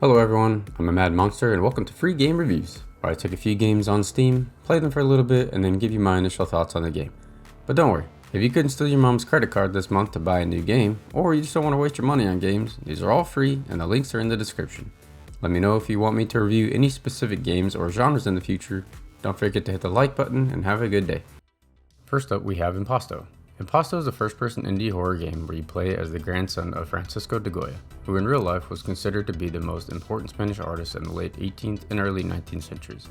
Hello everyone, I'm a Mad Monster and welcome to Free Game Reviews, where I take a few games on Steam, play them for a little bit, and then give you my initial thoughts on the game. But don't worry, if you couldn't steal your mom's credit card this month to buy a new game, or you just don't want to waste your money on games, these are all free and the links are in the description. Let me know if you want me to review any specific games or genres in the future. Don't forget to hit the like button and have a good day. First up we have Impasto. Impasto is a first-person indie horror game where you play as the grandson of Francisco de Goya, who in real life was considered to be the most important Spanish artist in the late 18th and early 19th centuries.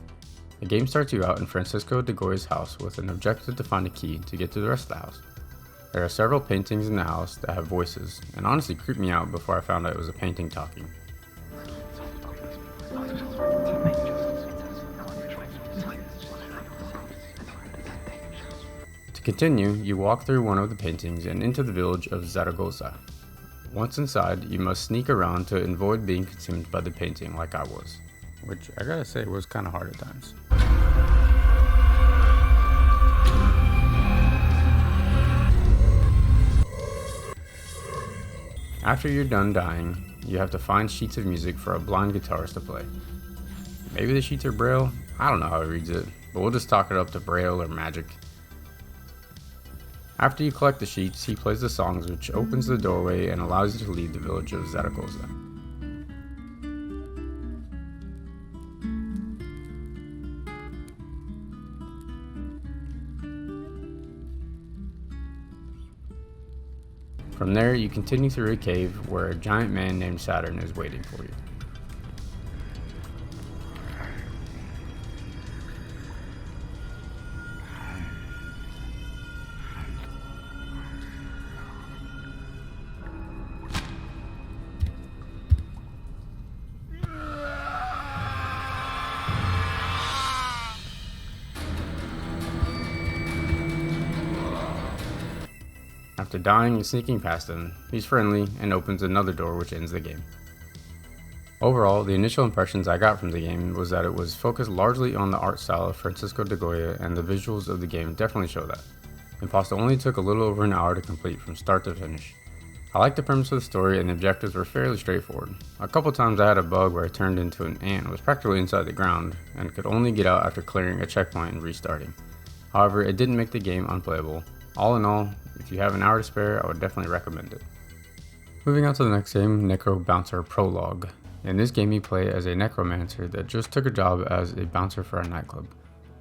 The game starts you out in Francisco de Goya's house with an objective to find a key to get to the rest of the house. There are several paintings in the house that have voices, and honestly creeped me out before I found out it was a painting talking. To continue, you walk through one of the paintings and into the village of Zaragoza. Once inside, you must sneak around to avoid being consumed by the painting like I was, which I gotta say was kinda hard at times. After you're done dying, you have to find sheets of music for a blind guitarist to play. Maybe the sheets are Braille? I don't know how he reads it, but we'll just talk it up to Braille or Magic. After you collect the sheets, he plays the songs, which opens the doorway and allows you to leave the village of Zaragoza. From there, you continue through a cave where a giant man named Saturn is waiting for you. After dying and sneaking past him, he's friendly and opens another door which ends the game. Overall, the initial impressions I got from the game was that it was focused largely on the art style of Francisco de Goya, and the visuals of the game definitely show that. Impasto only took a little over an hour to complete from start to finish. I liked the premise of the story and the objectives were fairly straightforward. A couple times I had a bug where I turned into an ant and was practically inside the ground and could only get out after clearing a checkpoint and restarting. However, it didn't make the game unplayable. All in all, if you have an hour to spare, I would definitely recommend it. Moving on to the next game, NecroBouncer Prologue. In this game you play as a necromancer that just took a job as a bouncer for a nightclub.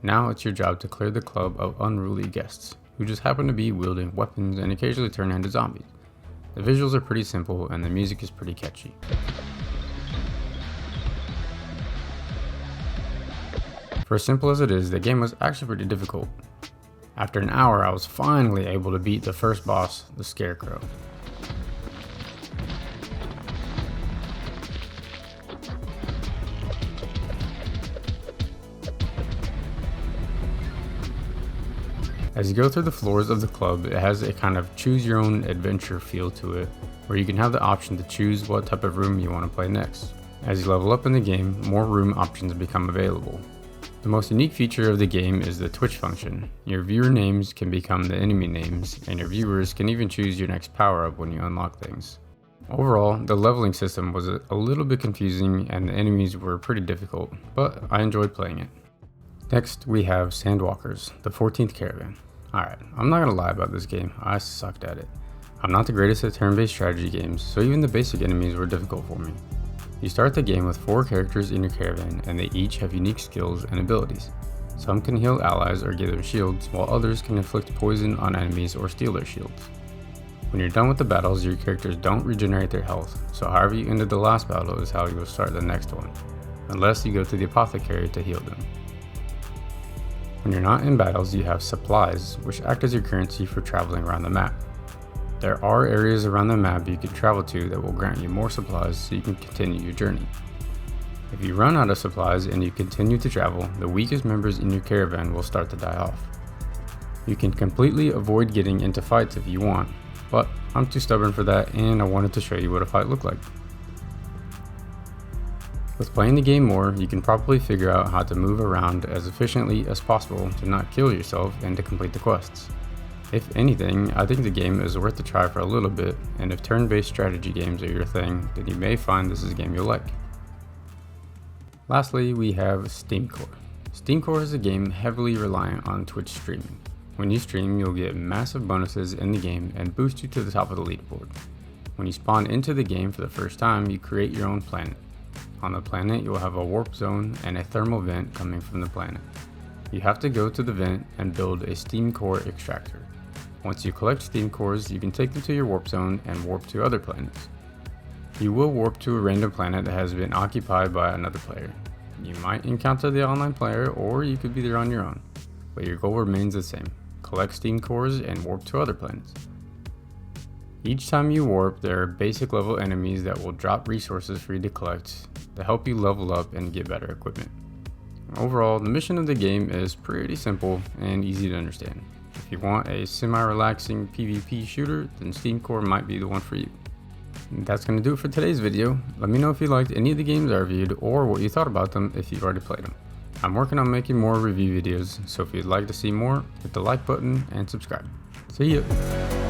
Now it's your job to clear the club of unruly guests, who just happen to be wielding weapons and occasionally turn into zombies. The visuals are pretty simple and the music is pretty catchy. For as simple as it is, the game was actually pretty difficult. After an hour, I was finally able to beat the first boss, the Scarecrow. As you go through the floors of the club, it has a kind of choose your own adventure feel to it, where you can have the option to choose what type of room you want to play next. As you level up in the game, more room options become available. The most unique feature of the game is the Twitch function. Your viewer names can become the enemy names, and your viewers can even choose your next power-up when you unlock things. Overall, the leveling system was a little bit confusing and the enemies were pretty difficult, but I enjoyed playing it. Next, we have Sandwalkers, the 14th Caravan. Alright, I'm not gonna lie about this game, I sucked at it. I'm not the greatest at turn-based strategy games, so even the basic enemies were difficult for me. You start the game with 4 characters in your caravan and they each have unique skills and abilities. Some can heal allies or give them shields, while others can inflict poison on enemies or steal their shields. When you're done with the battles, your characters don't regenerate their health, so however you ended the last battle is how you will start the next one, unless you go to the apothecary to heal them. When you're not in battles, you have supplies, which act as your currency for traveling around the map. There are areas around the map you can travel to that will grant you more supplies so you can continue your journey. If you run out of supplies and you continue to travel, the weakest members in your caravan will start to die off. You can completely avoid getting into fights if you want, but I'm too stubborn for that and I wanted to show you what a fight looked like. With playing the game more, you can probably figure out how to move around as efficiently as possible to not kill yourself and to complete the quests. If anything, I think the game is worth a try for a little bit, and if turn-based strategy games are your thing, then you may find this is a game you'll like. Lastly, we have Steamcore. Steamcore is a game heavily reliant on Twitch streaming. When you stream, you'll get massive bonuses in the game and boost you to the top of the leaderboard. When you spawn into the game for the first time, you create your own planet. On the planet, you'll have a warp zone and a thermal vent coming from the planet. You have to go to the vent and build a Steamcore extractor. Once you collect Steam cores, you can take them to your warp zone and warp to other planets. You will warp to a random planet that has been occupied by another player. You might encounter the online player, or you could be there on your own, but your goal remains the same: collect Steam cores and warp to other planets. Each time you warp, there are basic level enemies that will drop resources for you to collect to help you level up and get better equipment. Overall, the mission of the game is pretty simple and easy to understand. If you want a semi-relaxing PvP shooter, then Steamcore might be the one for you. That's going to do it for today's video. Let me know if you liked any of the games I reviewed or what you thought about them if you've already played them. I'm working on making more review videos, so if you'd like to see more, hit the like button and subscribe. See ya!